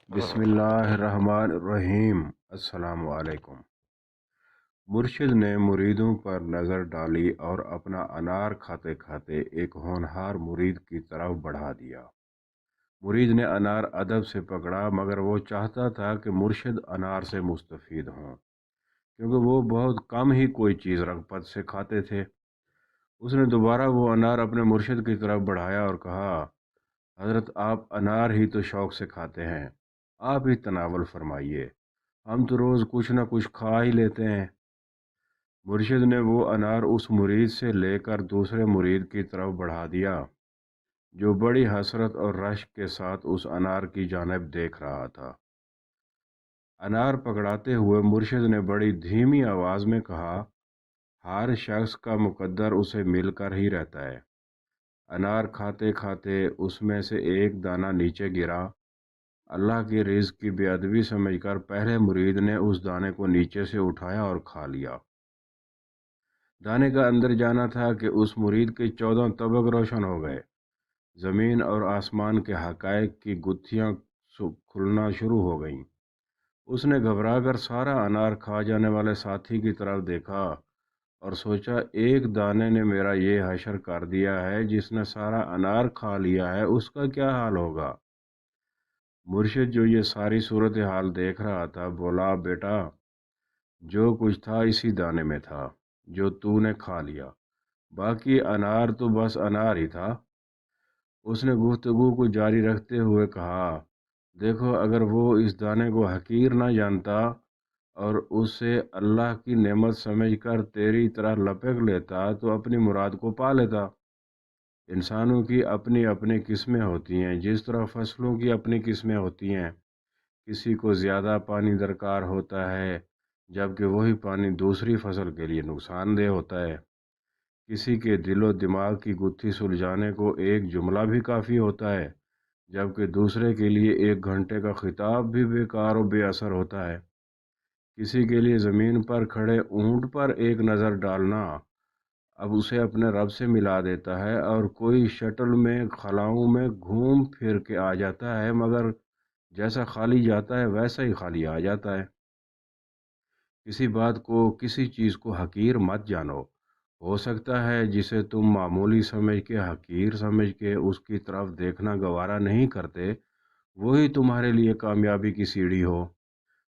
بسم اللہ الرحمن الرحیم۔ السلام علیکم۔ مرشد نے مریدوں پر نظر ڈالی اور اپنا انار کھاتے کھاتے ایک ہونہار مرید کی طرف بڑھا دیا۔ مرید نے انار ادب سے پکڑا، مگر وہ چاہتا تھا کہ مرشد انار سے مستفید ہوں، کیونکہ وہ بہت کم ہی کوئی چیز رغبت سے کھاتے تھے۔ اس نے دوبارہ وہ انار اپنے مرشد کی طرف بڑھایا اور کہا، حضرت آپ انار ہی تو شوق سے کھاتے ہیں، آپ ہی تناول فرمائیے، ہم تو روز کچھ نہ کچھ کھا ہی لیتے ہیں۔ مرشد نے وہ انار اس مرید سے لے کر دوسرے مرید کی طرف بڑھا دیا، جو بڑی حسرت اور رشک کے ساتھ اس انار کی جانب دیکھ رہا تھا۔ انار پکڑاتے ہوئے مرشد نے بڑی دھیمی آواز میں کہا، ہر شخص کا مقدر اسے مل کر ہی رہتا ہے۔ انار کھاتے کھاتے اس میں سے ایک دانہ نیچے گرا۔ اللہ کی رزق کی بے ادبی سمجھ کر پہلے مرید نے اس دانے کو نیچے سے اٹھایا اور کھا لیا۔ دانے کا اندر جانا تھا کہ اس مرید کے 14 طبق روشن ہو گئے۔ زمین اور آسمان کے حقائق کی گتھیاں کھلنا شروع ہو گئیں۔ اس نے گھبرا کر سارا انار کھا جانے والے ساتھی کی طرف دیکھا اور سوچا، ایک دانے نے میرا یہ حشر کر دیا ہے، جس نے سارا انار کھا لیا ہے اس کا کیا حال ہوگا؟ مرشد جو یہ ساری صورتحال دیکھ رہا تھا بولا، بیٹا، جو کچھ تھا اسی دانے میں تھا جو تو نے کھا لیا، باقی انار تو بس انار ہی تھا۔ اس نے گفتگو کو جاری رکھتے ہوئے کہا، دیکھو، اگر وہ اس دانے کو حقیر نہ جانتا اور اسے اللہ کی نعمت سمجھ کر تیری طرح لپک لیتا تو اپنی مراد کو پا لیتا۔ انسانوں کی اپنی اپنی قسمیں ہوتی ہیں، جس طرح فصلوں کی اپنی قسمیں ہوتی ہیں۔ کسی کو زیادہ پانی درکار ہوتا ہے، جبکہ وہی پانی دوسری فصل کے لیے نقصان دہ ہوتا ہے۔ کسی کے دل و دماغ کی گتھی سلجھانے کو ایک جملہ بھی کافی ہوتا ہے، جبکہ دوسرے کے لیے 1 گھنٹے کا خطاب بھی بیکار و بے اثر ہوتا ہے۔ کسی کے لیے زمین پر کھڑے اونٹ پر ایک نظر ڈالنا اب اسے اپنے رب سے ملا دیتا ہے، اور کوئی شٹل میں خلاؤں میں گھوم پھر کے آ جاتا ہے، مگر جیسا خالی جاتا ہے ویسا ہی خالی آ جاتا ہے۔ کسی بات کو، کسی چیز کو حقیر مت جانو۔ ہو سکتا ہے جسے تم معمولی سمجھ کے، حقیر سمجھ کے اس کی طرف دیکھنا گوارا نہیں کرتے، وہی تمہارے لیے کامیابی کی سیڑھی ہو،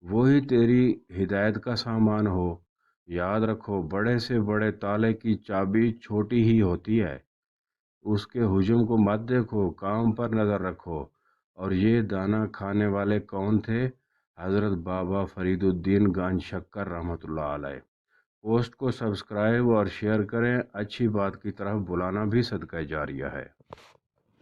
وہی تیری ہدایت کا سامان ہو۔ یاد رکھو، بڑے سے بڑے تالے کی چابی چھوٹی ہی ہوتی ہے۔ اس کے ہجوم کو مت دیکھو، کام پر نظر رکھو۔ اور یہ دانہ کھانے والے کون تھے؟ حضرت بابا فرید الدین گنج شکر رحمۃ اللہ علیہ۔ پوسٹ کو سبسکرائب اور شیئر کریں، اچھی بات کی طرف بلانا بھی صدقہ جاریہ ہے۔